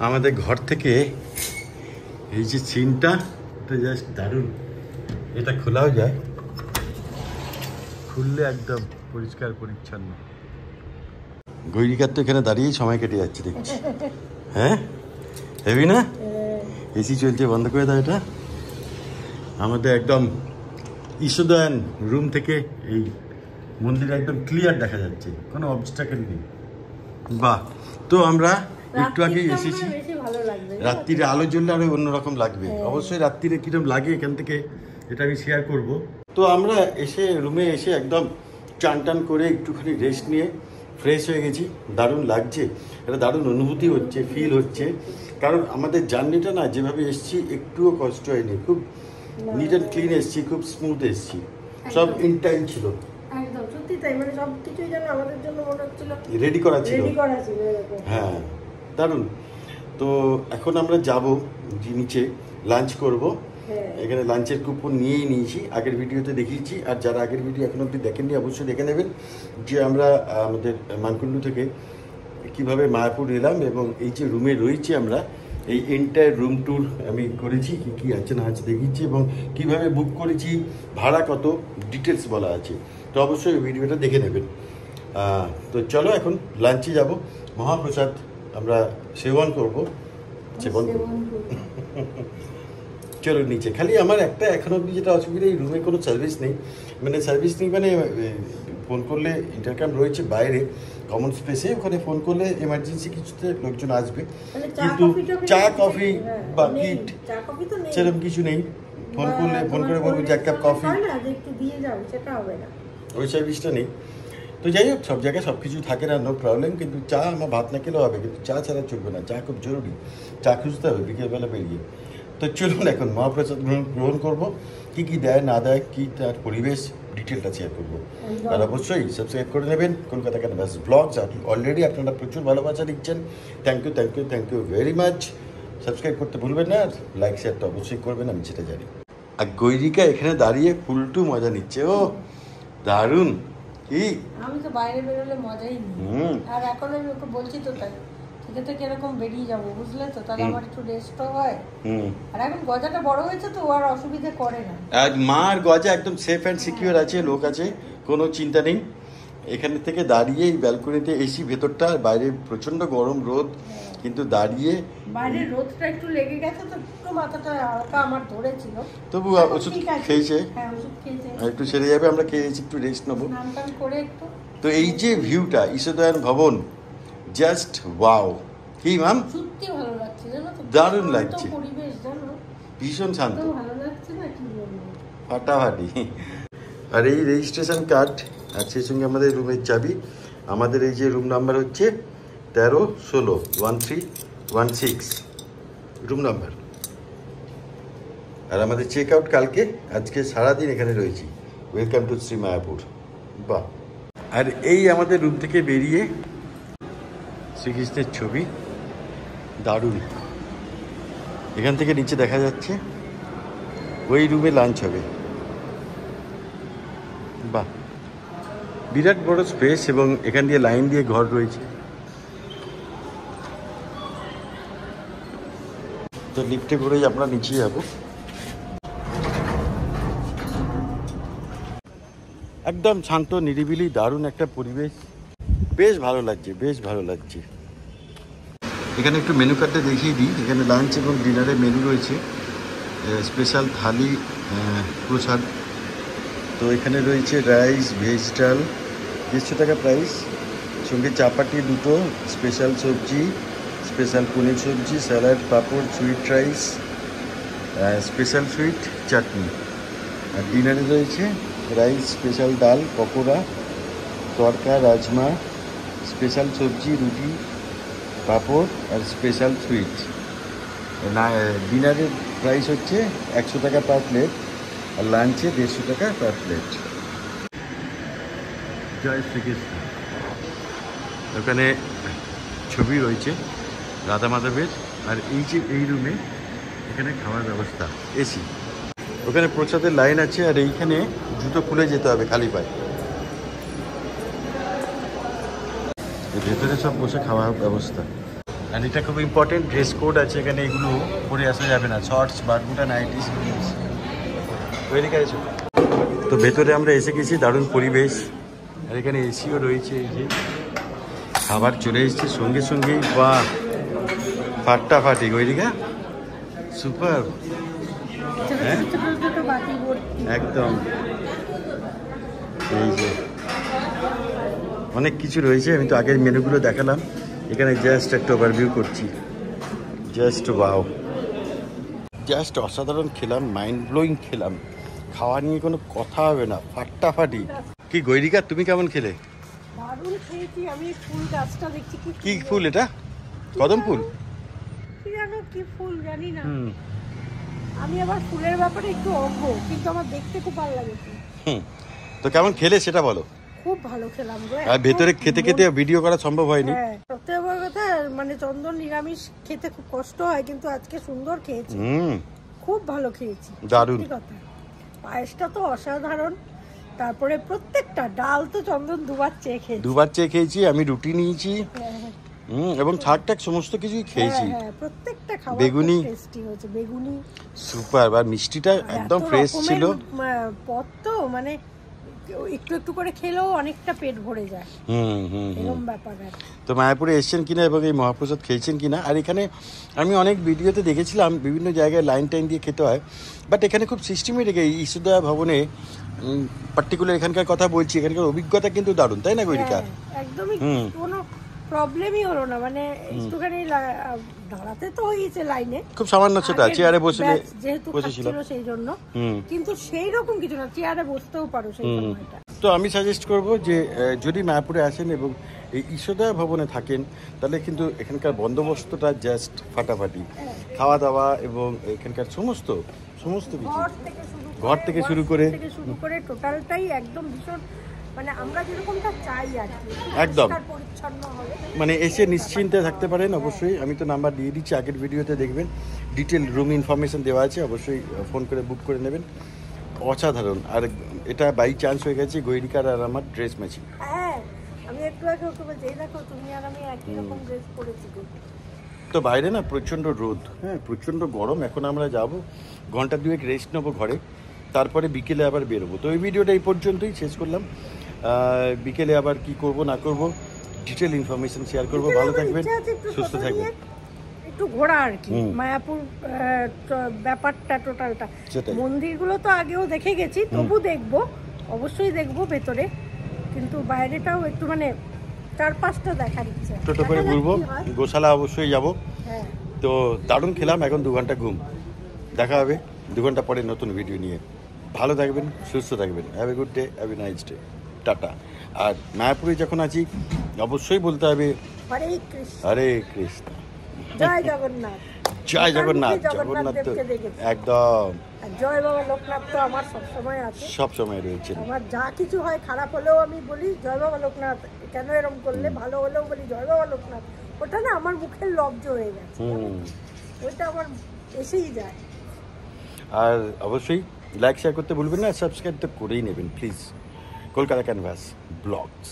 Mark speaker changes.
Speaker 1: আমাদের ঘর থেকে এই যে সিনটা, এটা জাস্ট দারুণ। এটা খোলাও যায়, খুললে একদম পরিষ্কার পরিচ্ছন্ন। গৈরিকার তো এখানে দাঁড়িয়েই সময় কেটে যাচ্ছে দেখছি। হ্যাঁ, হেবি না? এসি চলছে, বন্ধ করে দাও এটা। আমাদের একদম ঈশ্বরদয়ান রুম থেকে এই মন্দির একদম ক্লিয়ার দেখা যাচ্ছে, কোনো অবস্ট্রাকেল নেই। বাহ, তো আমরা একটু আগেই এসেছি। রাত্রিরে আলো জ্বললে আরো অন্যরকম লাগবে। অবশ্যই রাত্রিরে কিরকম লাগে এখান থেকে এটা আমি শেয়ার করব। তো আমরা এসে রুমে এসে একদম চান টান করে একটুখানি রেস্ট নিয়ে ফ্রেশ হয়ে গেছি। দারুণ লাগছে, একটা দারুণ অনুভূতি হচ্ছে, ফিল হচ্ছে। কারণ আমাদের জার্নিটা না যেভাবে এসছি একটুও কষ্ট হয়নি, খুব নিট অ্যান্ড ক্লিন এসছি, খুব স্মুথ এসছি, সব ইন টাইম ছিল।
Speaker 2: একদম সত্যি তাই, মানে সব কিছুই যেন আমাদের জন্য মনে হচ্ছিল
Speaker 1: রেডি করা ছিল।
Speaker 2: হ্যাঁ,
Speaker 1: দারুণ। তো এখন আমরা যাব নিচে, লাঞ্চ করব। এখানে লাঞ্চের কুপন নিয়েই নিয়েছি, আগের ভিডিওতে দেখিয়েছি। আর যারা আগের ভিডিও এখন অবধি দেখেননি অবশ্যই দেখে নেবেন, যে আমরা আমাদের মানকুণ্ডু থেকে কিভাবে মায়াপুর এলাম এবং এই যে রুমে রয়েছি আমরা, এই এন্টায়ার রুম ট্যুর আমি করেছি, কী কী আছে না আছে দেখিয়েছি এবং কীভাবে বুক করেছি, ভাড়া কত, ডিটেলস বলা আছে। তো অবশ্যই ভিডিওটা দেখে নেবেন। তো চলো এখন লাঞ্চে যাব, মহাপ্রসাদ আমরা সেবন করব। চলো নিচে। খালি আমার একটা এখন অবধি যেটা অসুবিধা, এই রুমে কোনো সার্ভিস নেই। মানে ফোন করলে ইন্টারকাম রয়েছে বাইরে কমন স্পেসে, ওখানে ফোন করলে এমার্জেন্সি কিছুতে লোকজন আসবে, কিন্তু চা কফি বা কিট সেরকম কিছু নেই। ফোন করে বলবো যে এক কাপ কফি, ওই সার্ভিসটা নেই। তো যাই হোক, সব জায়গায় সব কিছু থাকে না, নো প্রবলেম। কিন্তু চা আমার ভাত না খেলেও হবে, কিন্তু চা ছাড়া চলবে না, চা খুব জরুরি, চা খুঁজতে হবে বিকেলবেলা বেরিয়ে। তো চলুন এখন মহাপ্রসাদ গ্রহণ করবো। কী কী দেয় না দেয়, কী তার পরিবেশ, ডিটেলটা শেয়ার করবো। আর অবশ্যই সাবস্ক্রাইব করে নেবেন কলকাতা ক্যানভাস ব্লগস। অলরেডি আপনারা প্রচুর ভালোবাসা দিচ্ছেন, thank you very much. Subscribe করতে ভুলবেন না, আর লাইক শেয়ারটা অবশ্যই করবেন, আমি সেটা জানি। আর গৈরিকা এখানে দাঁড়িয়ে ফুলটু মজা নিচ্ছে। ও দারুণ। কি
Speaker 2: আমি তো বাইরে বেরোলে মজাই নেই, আর এখন আমি ওকে বলছি তো তাই থেকে কিরকম বেরিয়ে যাবো, বুঝলে তো, তাহলে আমার একটু রেস্টও হয়। আর এখন গজাটা বড় হয়েছে তো আর অসুবিধে করে না।
Speaker 1: আর মার গজা একদম সেফ অ্যান্ড সিকিউর আছে, লোক আছে, কোনো চিন্তা নেই। এখানে থেকে দাঁড়িয়ে এই ব্যালকনিতে এসি, ভেতরটা বাইরে প্রচন্ড গরম রোদ, কিন্তু দাঁড়িয়ে
Speaker 2: বাইরের রোদটা একটু লেগে গেছে তো একটু মাথাটা হালকা আমার ধরেছিল,
Speaker 1: তবু ওষুধ খেয়েছে, একটু সেরে যাবে। আমরা খেয়েছি, একটু রেস্ট নেবো
Speaker 2: করে একটু।
Speaker 1: তো এই যে ভিউটা, ঈশ্বরদয়ান ভবন, জাস্ট ওয়াও। কি ম্যাম,
Speaker 2: সত্যি ভালো লাগছে, জানো তো,
Speaker 1: দারুণ লাগছে,
Speaker 2: পরিবেশ জানো
Speaker 1: ভীষণ শান্ত,
Speaker 2: ভালো লাগছে না কি বলবো,
Speaker 1: ফাটাফাটি। আর এই রেজিস্ট্রেশন কার্ড আর সেই সঙ্গে আমাদের রুমের চাবি। আমাদের এই যে রুম নাম্বার হচ্ছে 1316 1316 রুম নাম্বার। আর আমাদের চেক আউট কালকে, আজকে সারাদিন এখানে রয়েছি। Welcome to Shri Mayapur. বাহ। আর এই আমাদের রুম থেকে বেরিয়ে শ্রীকৃষ্ণের ছবি, দারুণ। এখান থেকে নিচে দেখা যাচ্ছে, ওই রুমে লাঞ্চ হবে। বাহ, বিরাট বড় স্পেস এবং এখান দিয়ে লাইন দিয়ে ঘর রয়েছে। তো লিফটে করেই আমরা নিচে যাব। একদম শান্ত নিরিবিলি, দারুণ একটা পরিবেশ, বেশ ভালো লাগছে, বেশ ভালো লাগছে। এখানে একটু মেনু কার্ডটা দেখিয়ে দিই। এখানে লাঞ্চ এবং ডিনারের মেনু রয়েছে, স্পেশাল থালি, প্রসাদ। তো এখানে রয়েছে রাইস, ভেজ ডাল, 150 টাকা প্রাইস, সঙ্গে চাপাটি দুটো, স্পেশাল সবজি, স্পেশাল পনির সবজি, স্যালাড, পাঁপড়, সুইট রাইস, স্পেশাল সুইট চাটনি। আর ডিনারে রয়েছে রাইস, স্পেশাল ডাল, পকোড়া, তড়কা, রাজমা, স্পেশাল সবজি, রুটি, পাঁপড় আর স্পেশাল সুইট। না, ডিনারের প্রাইস হচ্ছে 100 টাকা পার প্লেট, আর লাঞ্চে 150 টাকা পার প্লেট। জয় শ্রীকৃষ্ণ। ওখানে ছবি রয়েছে রাধা মাধবের। আর এই যে এই রুমে এখানে খাওয়ার ব্যবস্থা, এসি। ওখানে প্রসাদের লাইন আছে, আর এইখানে জুতো খুলে যেতে হবে খালি পায়ে। ভেতরে সব বসে খাওয়ার ব্যবস্থা। আর এটা খুব ইম্পর্টেন্ট, ড্রেস কোড আছে এখানে, এগুলো পরে আসা যাবে না, শর্টস বারমুডা নাইটিস। তৈরি করেছো? তো ভেতরে আমরা এসে গেছি, দারুণ পরিবেশ, আর এখানে এসিও রয়েছে। এই যে খাবার চলে এসেছে সঙ্গে সঙ্গেই, বা ফাটাফাটি গৈরিকা, সুপার। হ্যাঁ একদম, এই যে অনেক কিছু রয়েছে, আমি তো আগের মেনুগুলো দেখালাম, এখানে জাস্ট একটা ওভারভিউ করছি। জাস্ট ওয়াও, জাস্ট অসাধারণ খেলাম, মাইন্ড ব্লোয়িং খেলাম, খাওয়া নিয়ে কোনো কথা হবে না, ফাটাফাটি। কি গৈরিকা, তুমি কেমন খেলে?
Speaker 2: দারুণ খেয়েছি আমি। ফুল গাছটা দেখছি,
Speaker 1: কি ফুল এটা? কদম ফুল?
Speaker 2: কি জানো কি ফুল জানি না। আমি আবার ফুলের ব্যাপারে একটু অজ্ঞ, কিন্তু আমার দেখতে খুব ভালো লাগে।
Speaker 1: তো কেমন খেলে সেটা বলো।
Speaker 2: খুব ভালো খেলাম গো।
Speaker 1: আর ভেতরে খেতে খেতে ভিডিও করা সম্ভব হয়নি।
Speaker 2: হ্যাঁ, সত্যি বড় কথা, মানে চন্দন নিরামিষ খেতে খুব কষ্ট হয়, কিন্তু আজকে সুন্দর খেয়েছি, খুব ভালো খেয়েছি,
Speaker 1: দারুণ
Speaker 2: কথা। পায়েসটা তো অসাধারণ, তারপরে প্রত্যেকটা ডাল তো চন্দন দুবার চেয়ে
Speaker 1: খেয়েছি। আমি রুটি নিয়েছি, এবং ছাড়টাক সমস্ত কিছুই খেয়েছি।
Speaker 2: প্রত্যেকটা খাবার
Speaker 1: বেগুনি
Speaker 2: টেস্টি হয়েছে, বেগুনি
Speaker 1: সুপার, আর মিষ্টিটা একদম ফ্রেশ ছিল।
Speaker 2: পদ তো মানে একটু একটু করে খেলেও অনেকটা পেট ভরে যায়, এরকম ব্যাপার।
Speaker 1: তো মায়াপুরে এসেছেন কিনা এবং এই মহাপ্রসাদ খেয়েছেন কিনা? আর এখানে আমি অনেক ভিডিওতে দেখেছিলাম বিভিন্ন জায়গায় লাইন টাইন দিয়ে খেতে হয়, বাট এখানে খুব সিস্টেমেটিক। এই ঈশ্বরদয়া ভবনে পার্টিকুলার এখানকার কথা বলছি, এখানকার অভিজ্ঞতা কিন্তু দারুণ, তাই না গৈরিকা?
Speaker 2: একদমই কোনো প্রবলেমই হলো না, মানে একটুখানি দাঁড়াতে তো হয়েছে লাইনে,
Speaker 1: খুব সামান্য সেটা, চেয়ারে বসে
Speaker 2: যেহেতু খাচ্ছিল সেই জন্য, কিন্তু সেই রকম কিছু না, চেয়ারে বসতেও পারো সেই সময়টা।
Speaker 1: তো আমি সাজেস্ট করব যে যদি মায়াপুরে আসেন এবং এই ঈশ্বরদয়া ভবনে থাকেন, তাহলে কিন্তু এখানকার বন্দোবস্তটা জাস্ট ফাটাফাটি, খাওয়া দাওয়া এবং এখানকার সমস্ত কিছু, ঘর থেকে শুরু করে
Speaker 2: টোটালটাই একদম ভীষণ, মানে আমরা যেরকমটা চাই আর কি,
Speaker 1: একদম
Speaker 2: পরিচ্ছন্ন হবে,
Speaker 1: মানে এসে নিশ্চিন্তে থাকতে পারেন। অবশ্যই আমি তো নাম্বার দিয়ে দিচ্ছি, আগের ভিডিওতে দেখবেন, ডিটেল রুম ইনফরমেশন দেওয়া আছে, অবশ্যই ফোন করে বুক করে নেবেন। অসাধারণ। আর এটা বাই চান্স হয়ে গেছে গৈরিকার আর আমার ড্রেস ম্যাচিং।
Speaker 2: হ্যাঁ, আমি একটু আগে ওকে বলছি, দেখো তুমি আর আমি একই রকম ড্রেস পরেছি।
Speaker 1: তো বাইরে না প্রচণ্ড রোদ, হ্যাঁ প্রচণ্ড গরম। এখন আমরা যাব, ঘন্টা দুয়েক রেস্ট নেবো ঘরে, তারপরে বিকেলে আবার বেরোবো। তো এই ভিডিওটা এই পর্যন্তই শেষ করলাম। বিকেলে আবার কি করব না করব ডিটেল ইনফরমেশন শেয়ার করব। ভালো থাকবেন, সুস্থ থাকবেন,
Speaker 2: একটু ঘোরা আর কি, মায়াপুর ব্যাপারটা টোটালটা। মন্দিরগুলো তো আগেও দেখে গেছি, তবু দেখবো, অবশ্যই দেখবো ভেতরে, কিন্তু বাইরেটাও একটু মানে 4-5টা দেখার ইচ্ছে।
Speaker 1: টোটো করে ঘুরবো, গোশালা অবশ্যই যাব। তো দারুণ খেলাম, এখন 2 ঘন্টা ঘুম। দেখা হবে 2 ঘন্টা পরে নতুন ভিডিও নিয়ে। ভালো থাকবেন, সুস্থ থাকবেন। Have a good day, have a nice day, tata. আর মায়াপুরে যখন আছি অবশ্যই বলতে হবে হরে কৃষ্ণ,
Speaker 2: জয় জগন্নাথ,
Speaker 1: জয় জগন্নাথ। জগন্নাথ তো একদম,
Speaker 2: জয় বাবা লোকনাথ তো আমার সবসময় আছে,
Speaker 1: সবসময় রয়েছে।
Speaker 2: আমার যা কিছু হয়, খারাপ হলেও আমি বলি জয় বাবা লোকনাথ, কেন এরকম করলে, ভালো হলেও বলি জয় বাবা লোকনাথ। ওটা না আমার মুখের লব্জ হয়ে গেছে, ওইটা আমার এসেই যায়।
Speaker 1: আর অবশ্যই লাইক শেয়ার করতে ভুলবেন না, সাবস্ক্রাইব তো করেই নেবেন প্লিজ। Kolkata canvas blogs.